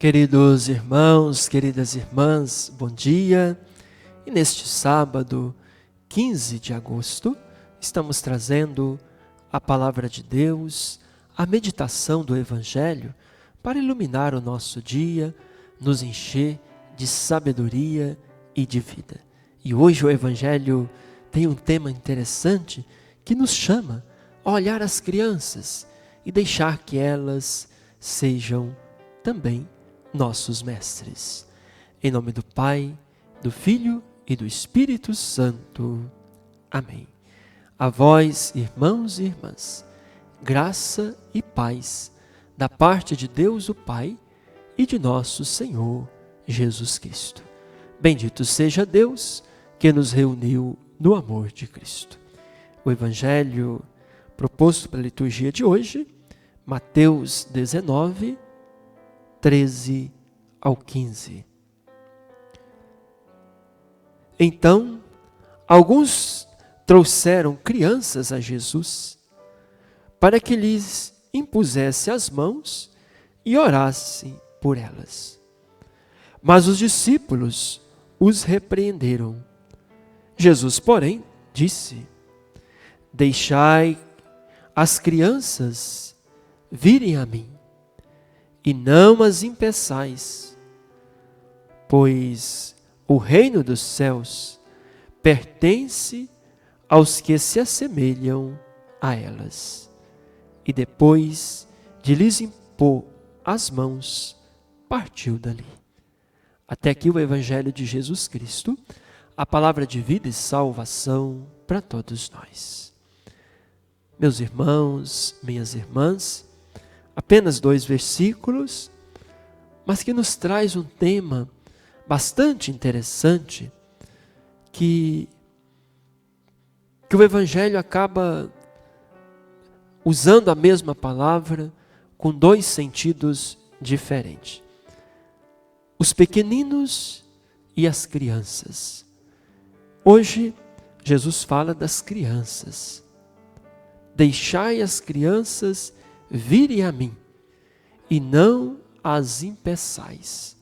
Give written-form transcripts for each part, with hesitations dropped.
Queridos irmãos, queridas irmãs, bom dia. E neste sábado, 15 de agosto, estamos trazendo a palavra de Deus, a meditação do Evangelho, para iluminar o nosso dia, nos encher de sabedoria e de vida. E hoje o Evangelho tem um tema interessante que nos chama a olhar as crianças e deixar que elas sejam também nossos mestres. Em nome do Pai, do Filho e do Espírito Santo. Amém. A vós, irmãos e irmãs, graça e paz da parte de Deus o Pai e de nosso Senhor Jesus Cristo. Bendito seja Deus que nos reuniu no amor de Cristo. O Evangelho proposto para a liturgia de hoje, Mateus 19, 13 ao 15. Então, alguns trouxeram crianças a Jesus para que lhes impusesse as mãos e orasse por elas. Mas os discípulos os repreenderam. Jesus, porém, disse: Deixai as crianças virem a mim, e não as impeçais, pois o reino dos céus pertence aos que se assemelham a elas. E depois de lhes impor as mãos, partiu dali. Até aqui o Evangelho de Jesus Cristo, a palavra de vida e salvação para todos nós. Meus irmãos, minhas irmãs, apenas 2 versículos, mas que nos traz um tema bastante interessante, que o Evangelho acaba usando a mesma palavra com 2 sentidos diferentes. Os pequeninos e as crianças. Hoje, Jesus fala das crianças. Deixai as crianças virem a mim, e não as impeçais,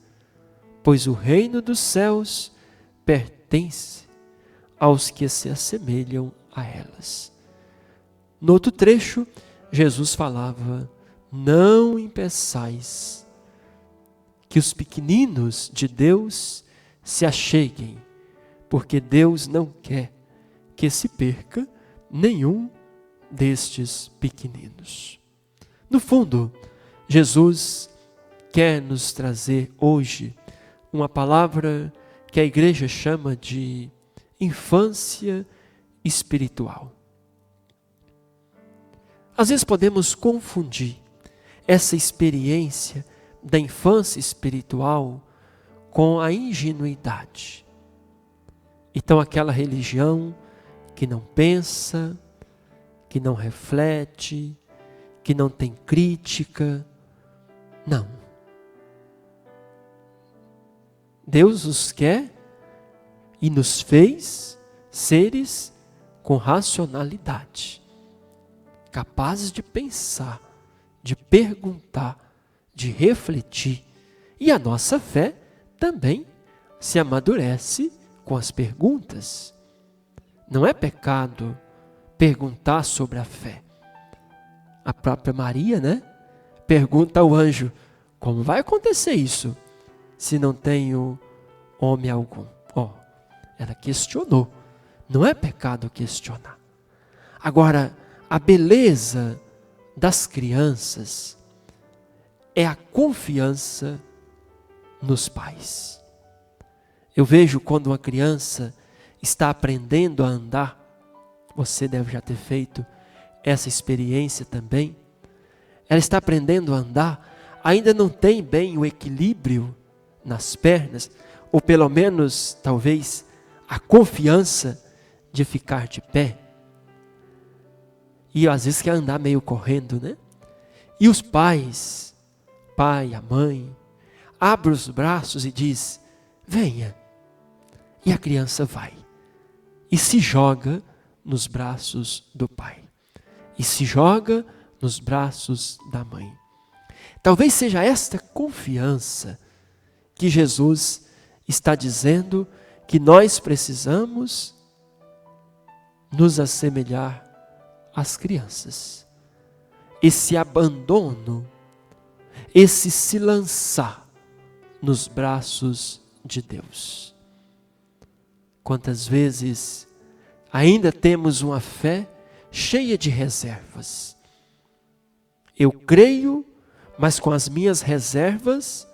pois o reino dos céus pertence aos que se assemelham a elas. No outro trecho, Jesus falava: não impeçais que os pequeninos de Deus se acheguem, porque Deus não quer que se perca nenhum destes pequeninos. No fundo, Jesus quer nos trazer hoje uma palavra que a igreja chama de infância espiritual. Às vezes podemos confundir essa experiência da infância espiritual com a ingenuidade. Então, aquela religião que não pensa, que não reflete, que não tem crítica. Não. Deus os quer e nos fez seres com racionalidade, capazes de pensar, de perguntar, de refletir. E a nossa fé também se amadurece com as perguntas. Não é pecado perguntar sobre a fé. A própria Maria, pergunta ao anjo: como vai acontecer isso se não tenho homem algum? Ela questionou. Não é pecado questionar. Agora, a beleza das crianças é a confiança nos pais. Eu vejo quando uma criança está aprendendo a andar, você deve já ter feito essa experiência também. Ela está aprendendo a andar, ainda não tem bem o equilíbrio nas pernas, ou pelo menos, talvez, a confiança de ficar de pé. E às vezes quer andar meio correndo, E os pais, pai, a mãe, abre os braços e diz: venha. E a criança vai. E se joga nos braços do pai. E se joga nos braços da mãe. Talvez seja esta confiança que Jesus está dizendo que nós precisamos nos assemelhar às crianças. Esse abandono, esse se lançar nos braços de Deus. Quantas vezes ainda temos uma fé cheia de reservas. Eu creio, mas com as minhas reservas,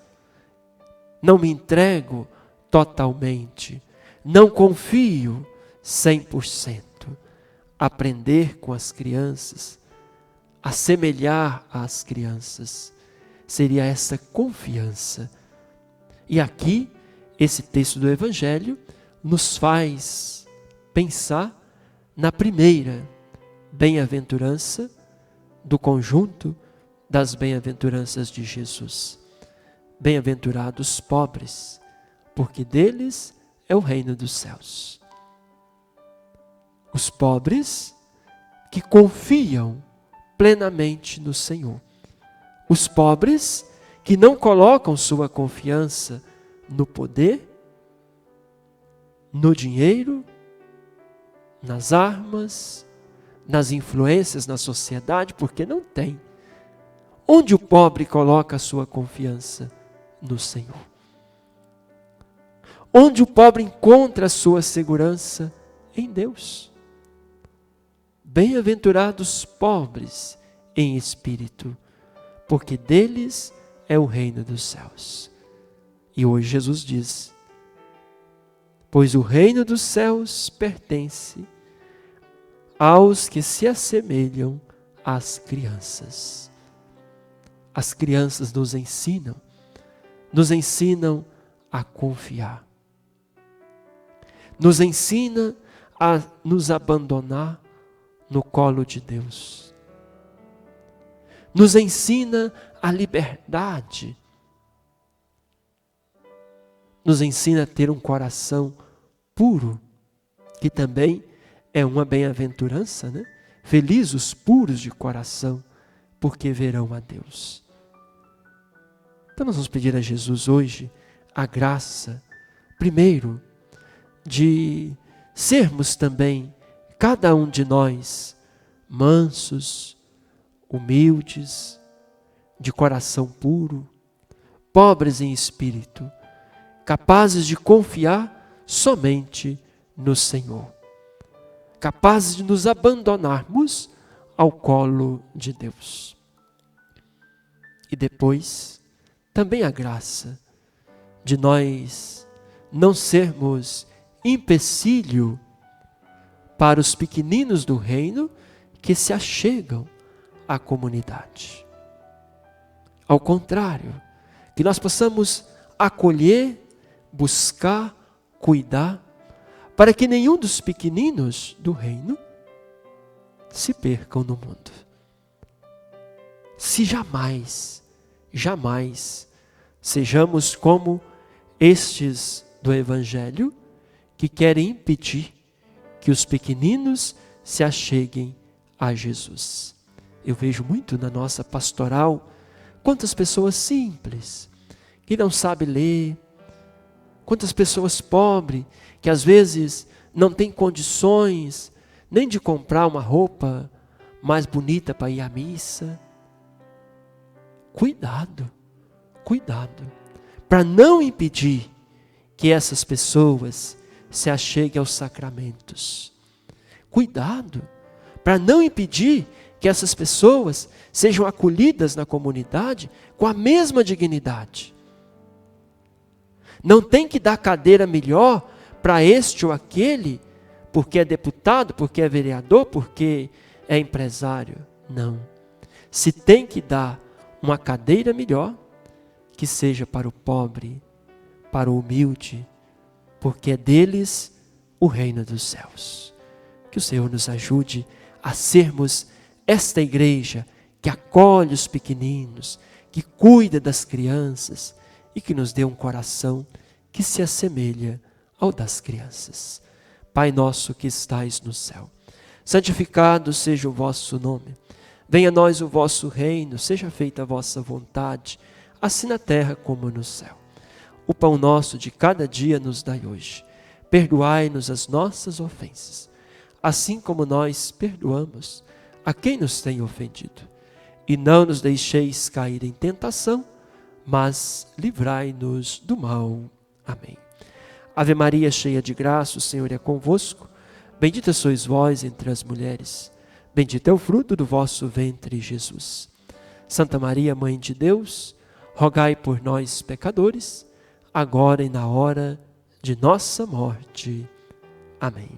não me entrego totalmente, não confio 100%. Aprender com as crianças, assemelhar às crianças, seria essa confiança. E aqui, esse texto do Evangelho nos faz pensar na primeira bem-aventurança do conjunto das bem-aventuranças de Jesus. Bem-aventurados pobres, porque deles é o reino dos céus. Os pobres que confiam plenamente no Senhor. Os pobres que não colocam sua confiança no poder, no dinheiro, nas armas, nas influências na sociedade, porque não tem. Onde o pobre coloca a sua confiança? No Senhor. Onde o pobre encontra a sua segurança? Em Deus. Bem-aventurados pobres em espírito, porque deles é o reino dos céus. E hoje Jesus diz: pois o reino dos céus pertence aos que se assemelham às crianças. As crianças nos ensinam a confiar. Nos ensina a nos abandonar no colo de Deus. Nos ensina a liberdade. Nos ensina a ter um coração puro, que também é uma bem-aventurança, né? Felizes os puros de coração, porque verão a Deus. Então nós vamos pedir a Jesus hoje a graça, primeiro, de sermos também, cada um de nós, mansos, humildes, de coração puro, pobres em espírito, capazes de confiar somente no Senhor, capazes de nos abandonarmos ao colo de Deus. E depois, também a graça de nós não sermos empecilho para os pequeninos do reino que se achegam à comunidade. Ao contrário, que nós possamos acolher, buscar, cuidar, para que nenhum dos pequeninos do reino se percam no mundo. Se jamais sejamos como estes do Evangelho, que querem impedir que os pequeninos se acheguem a Jesus. Eu vejo muito na nossa pastoral, quantas pessoas simples, que não sabem ler, quantas pessoas pobres, que às vezes não têm condições nem de comprar uma roupa mais bonita para ir à missa. Cuidado, para não impedir que essas pessoas se acheguem aos sacramentos. Cuidado, para não impedir que essas pessoas sejam acolhidas na comunidade com a mesma dignidade. Não tem que dar cadeira melhor para este ou aquele, porque é deputado, porque é vereador, porque é empresário. Não. Se tem que dar uma cadeira melhor, que seja para o pobre, para o humilde, porque é deles o reino dos céus. Que o Senhor nos ajude a sermos esta igreja que acolhe os pequeninos, que cuida das crianças e que nos dê um coração que se assemelha ao das crianças. Pai nosso que estais no céu, santificado seja o vosso nome. Venha a nós o vosso reino, seja feita a vossa vontade, assim na terra como no céu. O pão nosso de cada dia nos dai hoje. Perdoai-nos as nossas ofensas, assim como nós perdoamos a quem nos tem ofendido. E não nos deixeis cair em tentação, mas livrai-nos do mal. Amém. Ave Maria, cheia de graça, o Senhor é convosco. Bendita sois vós entre as mulheres. Bendito é o fruto do vosso ventre, Jesus. Santa Maria, Mãe de Deus, rogai por nós, pecadores, agora e na hora de nossa morte. Amém.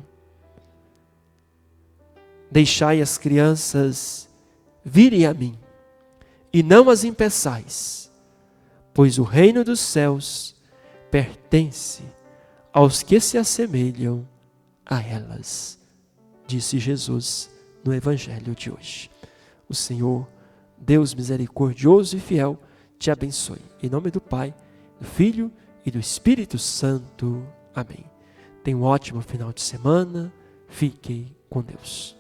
Deixai as crianças virem a mim, e não as impeçais, pois o reino dos céus pertence aos que se assemelham a elas, disse Jesus no Evangelho de hoje. O Senhor, Deus misericordioso e fiel, te abençoe. Em nome do Pai, do Filho e do Espírito Santo. Amém. Tenha um ótimo final de semana. Fiquem com Deus.